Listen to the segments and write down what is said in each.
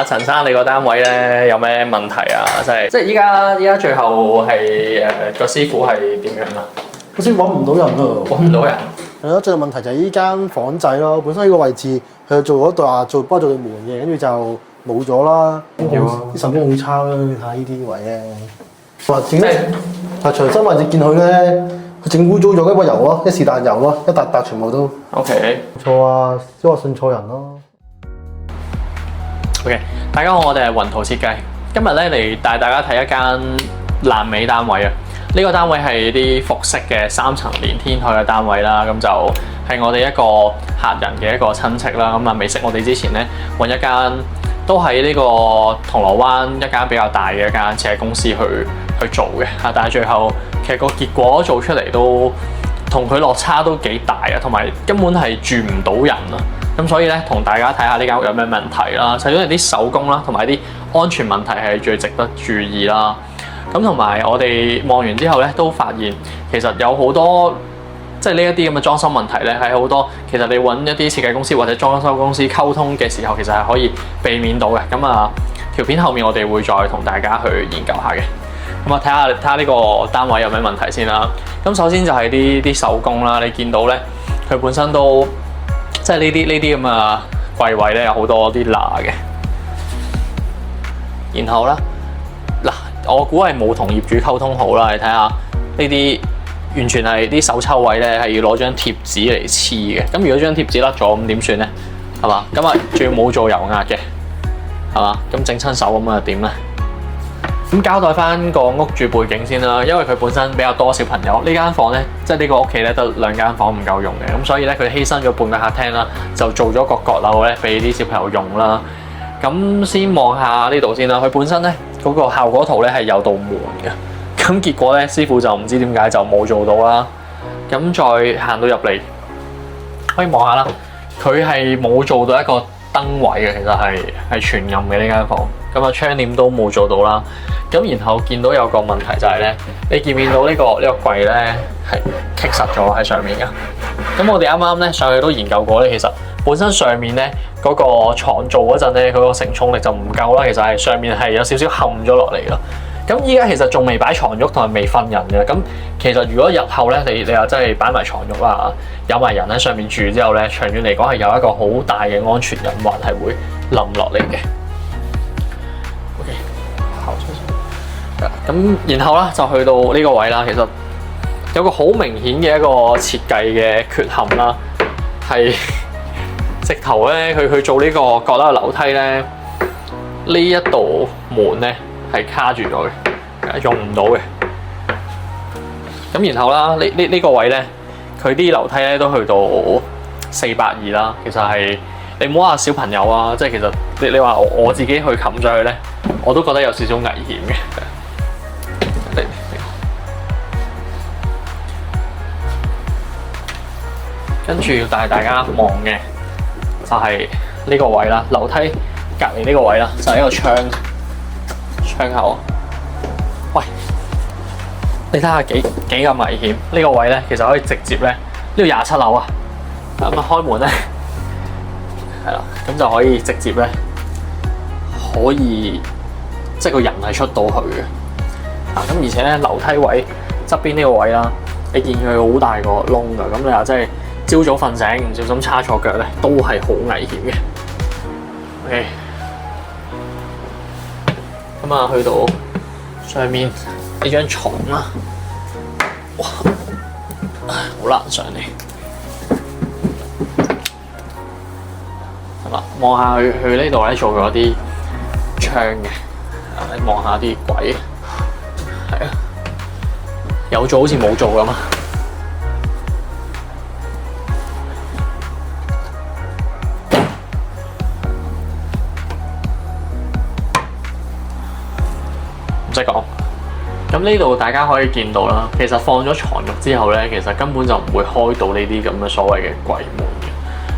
陳生，你個單位咧有咩問題啊？即係依家最後係個師傅係點樣啊？個師傅揾唔到人啊！揾唔到人。係咯，最大問題就係依間房仔咯。本身呢個位置佢做嗰度幫我做對門嘅，跟住就冇咗啦。啲手工好差啦，你睇下呢啲位咧。話整咧，係牆身位置見佢咧，佢整污糟咗一個油咯，一是但油咯，一笪笪全部都。OK。錯啊，即係話信錯人咯。OK， 大家好，我哋係雲圖設計，今日咧嚟帶大家睇一間爛尾單位啊！呢個單位係啲複式嘅3層連天台嘅單位啦，咁就係我哋一個客人嘅一個親戚啦。咁未識我哋之前咧，揾一間都喺呢個銅鑼灣一間比較大嘅一間設計公司去做嘅嚇，但係最後其實個結果做出嚟都同佢落差都幾大啊，同埋根本係住唔到人啊！咁所以咧，同大家睇下呢間屋有咩問題啦。首先係啲手工啦，同埋啲安全問題係最值得注意啦。咁同埋我哋望完之後咧，都發現其實有好多即係呢一啲咁嘅裝修問題咧，係好多其實你揾一啲設計公司或者裝修公司溝通嘅時候，其實係可以避免到嘅。咁條片後面我哋會再同大家去研究下嘅。咁睇下呢個單位有咩問題先啦。咁首先就係啲手工啦，你見到咧，佢本身都即係呢啲咁嘅櫃位咧，有好多啲罅嘅。然後咧，我估係冇同業主溝通好啦。你睇下呢啲完全係啲手抽位咧，係要攞張貼紙嚟黐嘅。咁如果張貼紙甩咗，咁點算咧？係嘛？咁仲要冇做油壓嘅，係嘛？咁整親手咁點咧？咁交代翻個屋主背景先啦，因為佢本身比較多小朋友，呢間房咧，即係呢個屋企咧得2間房唔夠用嘅，咁所以咧佢犧牲咗半個客廳啦，就做咗個閣樓咧俾啲小朋友用啦。咁先望下呢度先啦，佢本身咧嗰個效果圖咧係有道門嘅，咁結果咧師傅就唔知點解就冇做到啦。咁再行到入嚟，可以望下啦，佢係冇做到一個燈位嘅，其實係全暗嘅呢間房。咁窗簾都冇做到啦。咁然後見到有個問題就係咧，你見唔見到呢個櫃咧係棘實咗喺上面㗎？咁我哋啱啱咧上去都研究過咧，其實本身上面咧嗰個床做嗰陣咧，佢個承重力就唔夠啦。其實係上面係有少少陷咗落嚟咯。咁依家其實仲未擺床褥同埋未瞓人嘅。咁其實如果日後咧你又真係擺埋床褥啦，有埋人喺上面住之後咧，長遠嚟講係有一個好大嘅安全隱患係會冧落嚟嘅。OK， 好。咁然後啦，就去到呢個位啦。其實有個好明顯嘅一個設計嘅缺陷啦，係直頭咧，佢做呢個閣樓樓梯咧，呢一度門咧係卡住咗嘅，用唔到嘅。咁然後啦，呢個位咧，佢啲樓梯咧都去到420啦。其實係你唔好話小朋友啊，即係其實你話我自己去冚上去咧，我都覺得有少少危險嘅。跟住要帶大家望嘅就係呢個位啦，樓梯隔離呢個位啦，就係一個窗口。喂，你睇下幾咁危險？呢個位咧，其實可以直接咧，呢度27樓啊，咁開門咧，係啦，咁就可以直接咧，可以即係個人係出到去嘅。咁而且咧，樓梯位側邊呢個位啦，你見佢好大個窿㗎，咁你話真係朝早瞓醒唔小心叉錯腳咧，都係好危險嘅。OK， 咁去到上面呢張床啦，哇，好難上嚟。係嘛？望下佢呢度咧做咗啲窗嘅，你望下啲櫃。係啊，有做好似冇做咁啊！唔使講，咁呢度大家可以見到啦。其實放咗床褥之後咧，其實根本就唔會開到呢啲咁嘅所謂嘅櫃門嘅。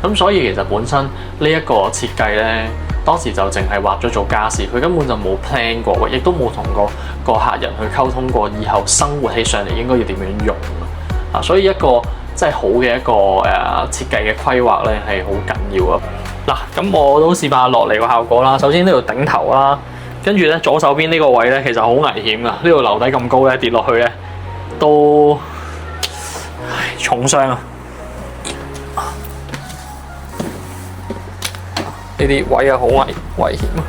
咁所以其實本身呢一個設計咧，當時就淨係畫咗做家私，佢根本就冇 plan 過，亦都冇同個客人去溝通過，以後生活起上嚟應該要點樣用啊！所以一個真係好嘅一個設計嘅規劃咧，係好緊要啊！嗱，咁我都示範落嚟個效果啦。首先呢度頂頭啦，跟住咧左手邊呢個位咧其實好危險噶，呢度樓底咁高咧跌落去咧都重傷啊！呢啲位啊好危險啊！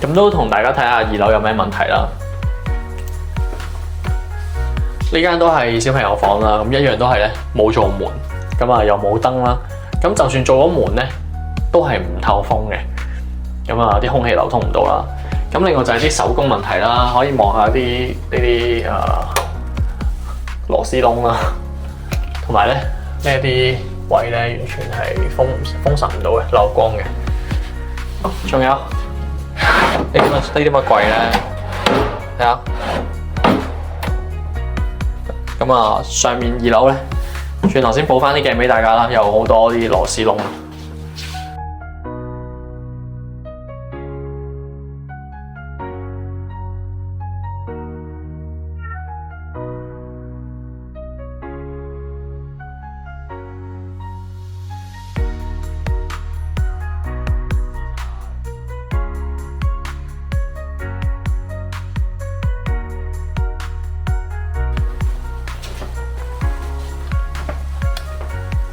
咁都同大家睇下2樓有咩問題啦。呢間都係小朋友房啦，咁一樣都係咧冇做門，咁啊又冇燈啦。咁就算做咗門咧，都係唔透風嘅。咁啊啲空氣流通唔到啦。咁另外就係啲手工問題啦，可以望下呢啲螺絲窿啦，同埋咧呢啲位咧完全係封實唔到嘅，漏光嘅。仲有呢啲乜櫃咧？睇下。咁啊，上面2樓咧，轉頭先補翻啲鏡俾大家啦，有好多啲螺絲窿。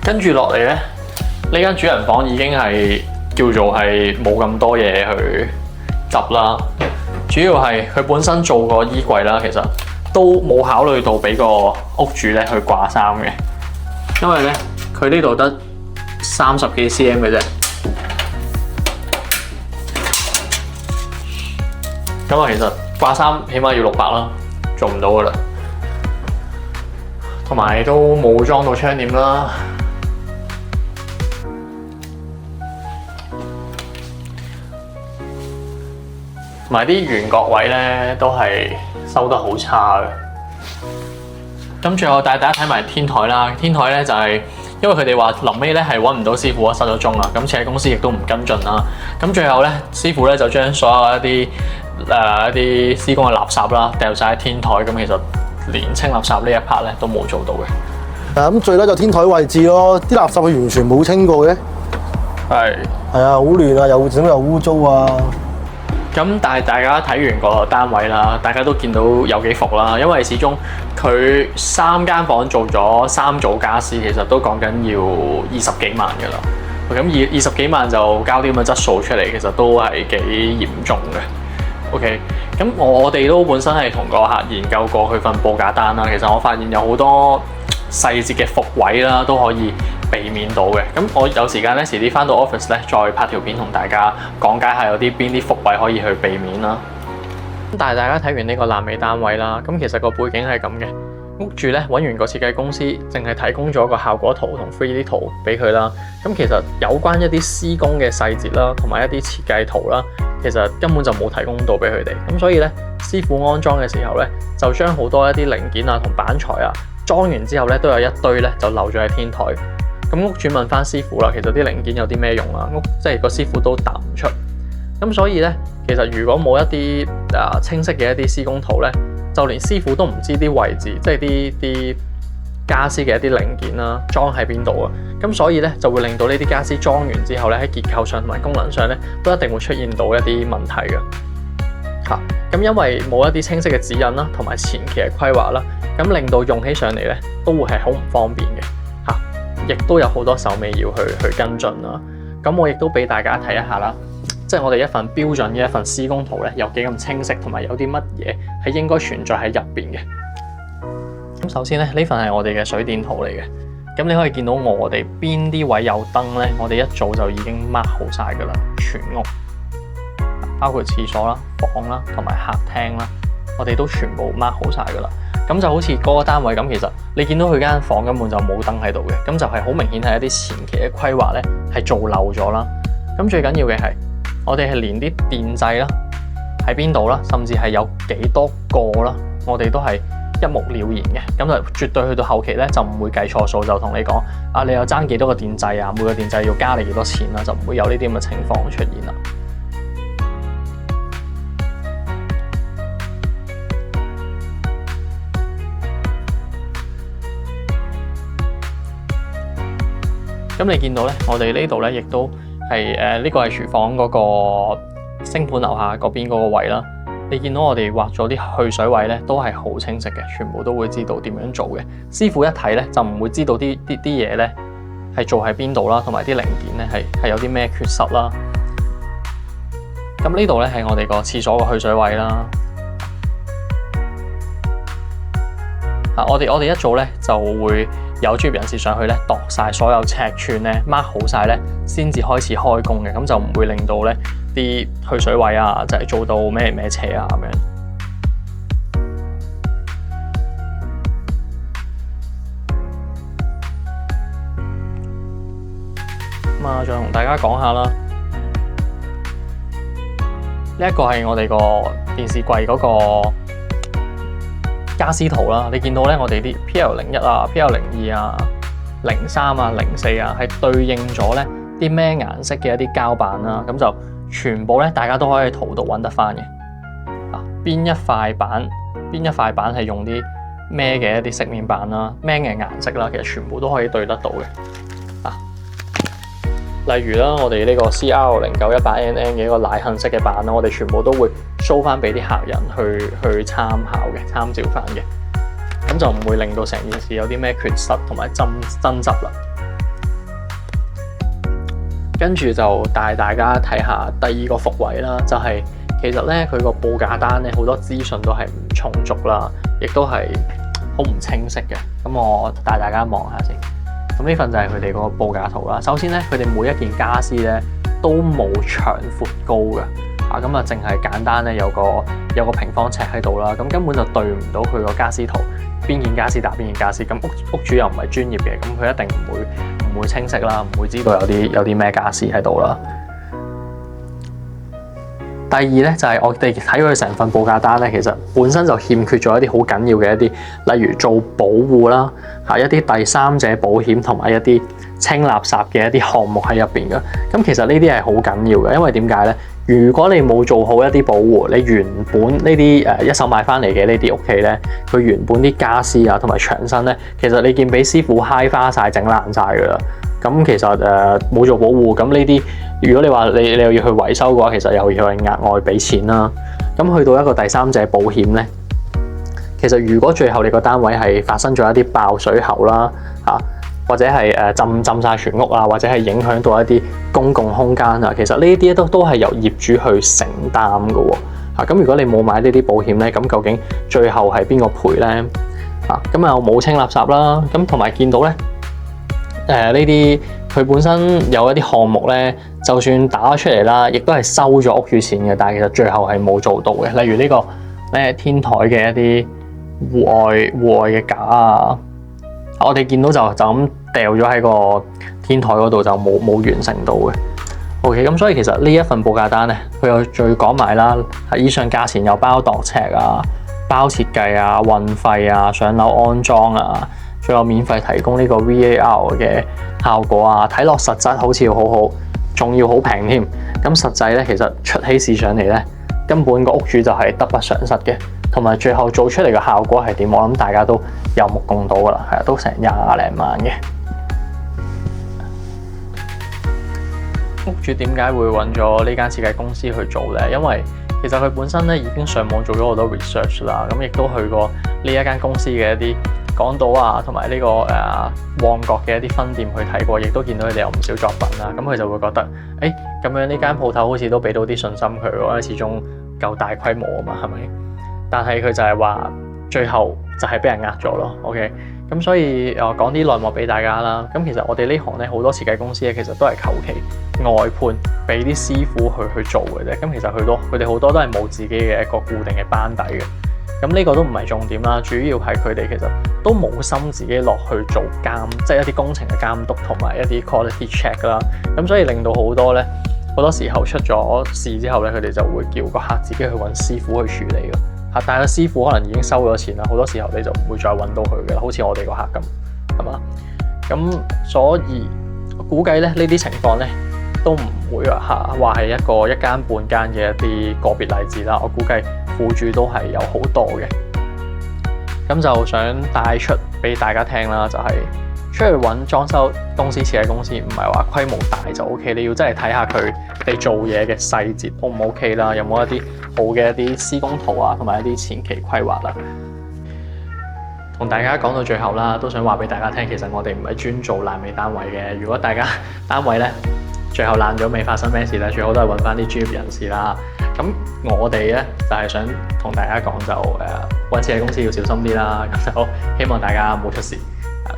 跟住落嚟咧，呢間主人房已經係叫做係冇咁多嘢去執啦。主要係佢本身做個衣櫃啦，其實都冇考慮到俾個屋主咧去掛衫嘅，因為咧佢呢度得30幾 cm 嘅啫。咁啊，其實掛衫起碼要600啦，做唔到噶啦。同埋都冇裝到窗簾啦。同埋啲圓角位咧都係收得好差嘅。咁最後帶大家睇埋天台啦。天台咧就係因為佢哋話臨尾咧係揾唔到師傅啊，失咗蹤啦。咁設計公司亦都唔跟進啦。咁最後咧師傅咧就將所有一啲施工嘅垃圾啦掉晒喺天台。咁其實連清垃圾呢一 part 咧都冇做到嘅。咁最叻就天台位置咯，啲垃圾佢完全冇清過嘅。係啊，好亂啊，又整又污糟啊。咁但係大家睇完個單位啦，大家都見到有幾伏啦，因為始終佢3間房做咗3組家私，其實都講緊要20幾萬㗎啦。咁20幾萬就交啲咁嘅質素出嚟，其實都係幾嚴重嘅。OK， 咁我哋都本身係同個客研究過佢份報價單啦，其實我發現有好多細節嘅伏位啦，都可以避免到嘅。咁我有時間咧，遲啲翻到 office 咧，再拍條片同大家講解下有啲邊啲伏位可以去避免啦。咁但係大家睇完呢個爛尾單位啦，咁其實個背景係咁嘅。屋主咧揾完個設計公司，淨係提供咗個效果圖同 3D 圖俾佢啦。咁其實有關一啲施工嘅細節啦，同埋一啲設計圖啦，其實根本就冇提供到俾佢哋。咁所以咧，師傅安裝嘅時候咧，就將好多一啲零件啊同板材啊裝完之後咧，都有一堆咧就漏咗喺天台。咁屋主問翻師傅啦，其實啲零件有啲咩用啊？即係個師傅都答唔出。咁所以咧，其實如果冇一啲清晰嘅一啲施工圖咧，就連師傅都唔知啲位置，即係啲家私嘅一啲零件啦，裝喺邊度啊？咁所以咧就會令到呢啲家私裝完之後咧，喺結構上同埋功能上咧，都一定會出現到一啲問題嘅。咁因為冇一啲清晰嘅指引啦，同埋前期嘅規劃啦，咁令到用起上嚟咧，都會係好唔方便嘅。亦都有好多手尾要去跟進啦。咁我亦都俾大家睇一下啦，即係我哋一份標準嘅一份施工圖咧，有幾咁清晰，同埋有啲乜嘢係應該存在喺入邊嘅。咁首先咧，呢份係我哋嘅水電圖嚟嘅。咁你可以見到我哋邊啲位有燈咧，我哋一早就已經 mark 好晒㗎啦，全屋包括廁所啦、房啦同埋客廳啦，我哋都全部 mark 好晒㗎啦。咁就好似嗰個單位咁，其實你見到佢間房根本就冇燈喺度嘅，咁就係好明顯係一啲前期嘅規劃咧係做漏咗啦。咁最緊要嘅係，我哋係連啲電掣啦喺邊度啦，甚至係有幾多個啦，我哋都係一目了然嘅。咁就絕對去到後期咧就唔會計錯數，就同你講啊，你有爭幾多個電掣啊，每個電掣要加你幾多錢啦，就唔會有呢啲咁嘅情況出現啦。咁你見到咧，我哋呢度咧亦都係呢個係廚房嗰個星盤樓下嗰邊嗰個位啦。你見到我哋畫咗啲去水位咧，都係好清晰嘅，全部都會知道點樣做嘅。師傅一睇咧，就唔會知道啲嘢咧係做喺邊度啦，同埋啲零件咧係有啲咩缺失啦。咁呢度咧係我哋個廁所個去水位啦。我哋一早咧就會有專業人士上去咧度晒所有尺寸咧 mark 好晒咧，先至開始開工嘅，咁就唔會令到咧啲去水位啊，就係做到咩斜啊咁樣。咁啊，再同大家講下啦，呢一個係我哋個電視櫃嗰個家私圖啦。你見到咧，我哋啲 PL01啊、PL02啊、03啊、04啊，係對應咗咧啲咩顏色嘅一啲膠板啦。咁就全部咧，大家都可以圖度揾得翻嘅。邊一塊板係用啲咩嘅一啲飾面板啦，咩嘅顏色啦，其實全部都可以對得到嘅。例如啦，我哋呢個 CR0918NN 嘅一個奶杏色嘅板啦，我哋全部都會 show 翻俾啲客人去參考嘅、參照翻嘅，咁就唔會令到成件事有啲咩缺失同埋爭執啦。跟住就帶大家睇下第二個伏位啦，就係其實咧佢個報價單咧好多資訊都係唔充足啦，亦都係好唔清晰嘅。咁我帶大家望下先。咁呢份就係佢哋嗰個報價圖啦。首先咧，佢哋每一件家私咧都冇長闊高嘅，咁啊淨係簡單咧有個平方尺喺度啦。咁根本就對唔到佢個家私圖，邊件家私搭邊件家私。咁屋主又唔係專業嘅，咁佢一定唔會清晰啦，唔會知道有啲咩家私喺度啦。第二咧就係我哋睇佢成份報價單咧，其實本身就欠缺咗一啲好緊要嘅一啲，例如做保護啦，一啲第三者保險同埋一啲清垃圾嘅一啲項目喺入邊嘅。咁其實呢啲係好緊要嘅，因為點解咧？如果你冇做好一啲保護，你原本呢啲一手買翻嚟嘅呢啲屋企咧，佢原本啲家私啊同埋牆身咧，其實你見俾師傅揩花晒、整爛晒噶啦。咁其實冇做保護，咁呢啲如果你話你又要去維修嘅話，其實又要係額外俾錢啦。咁去到一個第三者保險咧，其實如果最後你個單位係發生咗一啲爆水喉啦，或者係浸晒全屋啊，或者係影響到一啲公共空間啊，其實呢啲都係由業主去承擔嘅喎。咁如果你冇買呢啲保險咧，咁究竟最後係邊個賠咧？咁又冇清垃圾啦，咁同埋見到咧。呢啲佢本身有一啲項目咧，就算打咗出嚟啦，亦都係收咗屋主錢嘅，但係其實最後係冇做到嘅。例如呢個天台嘅一啲戶外嘅架啊，我哋見到就咁掉咗喺個天台嗰度，就冇完成到嘅。OK， 咁所以其實呢一份報價單咧，佢又再講埋啦，以上價錢又包度尺啊、包設計啊、運費啊、上樓安裝啊。仲有免費提供呢個 VAR 嘅效果啊，睇落實質好似好好，仲要好平添。咁實際咧，其實出起事上嚟咧，根本個屋主就係得不償失嘅。同埋最後做出嚟嘅效果係點？我諗大家都有目共睹噶啦，係啊，都成20零萬嘅。屋主點解會揾咗呢間設計公司去做咧？因為其實佢本身咧已經上網做咗好多 research 啦，咁亦都去過呢一間公司嘅一啲港島啊，同埋呢個旺角嘅一啲分店去睇過，亦都見到佢哋有唔少作品啦。咁佢就會覺得，咁樣呢間鋪頭好似都俾到啲信心佢喎，因為始終夠大規模啊嘛，係咪？但係佢就係話，最後就係俾人呃咗咯。OK，咁所以講啲內幕俾大家啦。咁其實我哋呢行咧好多設計公司咧，其實都係求其外判俾啲師傅去做嘅啫。咁其實佢哋好多都係冇自己嘅一個固定嘅班底嘅。咁呢個都唔係重點啦，主要係佢哋其實都冇心自己落去做即係一啲工程嘅監督同埋一啲 quality check 啦。咁所以令到好多時候出咗事之後咧，佢哋就會叫個客自己去揾師傅去處理咯。但係個師傅可能已經收咗錢啦，好多時候你就唔會再揾到佢嘅啦，好似我哋個客咁，係嘛？咁所以我估計咧呢啲情況咧都唔會話係一間半間嘅一啲個別例子啦。我估計苦主都係有好多嘅。咁就想帶出俾大家聽啦，就係出去揾裝修公司、設計公司，唔係話規模大就 OK， 你要真係睇下佢哋做嘢嘅細節 O 唔 OK 啦，有冇一啲好嘅一啲施工圖啊，同埋一啲前期規劃啦。同大家講到最後啦，都想話俾大家聽，其實我哋唔係專做爛尾單位嘅。如果大家單位咧最後爛咗未發生咩事咧，最好都係揾翻啲專業人士啦。咁我哋咧就係想同大家講就揾設計公司要小心啲啦。咁就希望大家冇出事。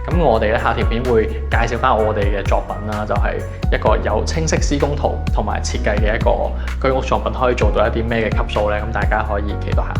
咁我哋咧下條片會介紹翻我哋嘅作品啦，就係一個有清晰施工圖同埋設計嘅一個居屋作品，可以做到一啲咩嘅級數咧？咁大家可以期待下。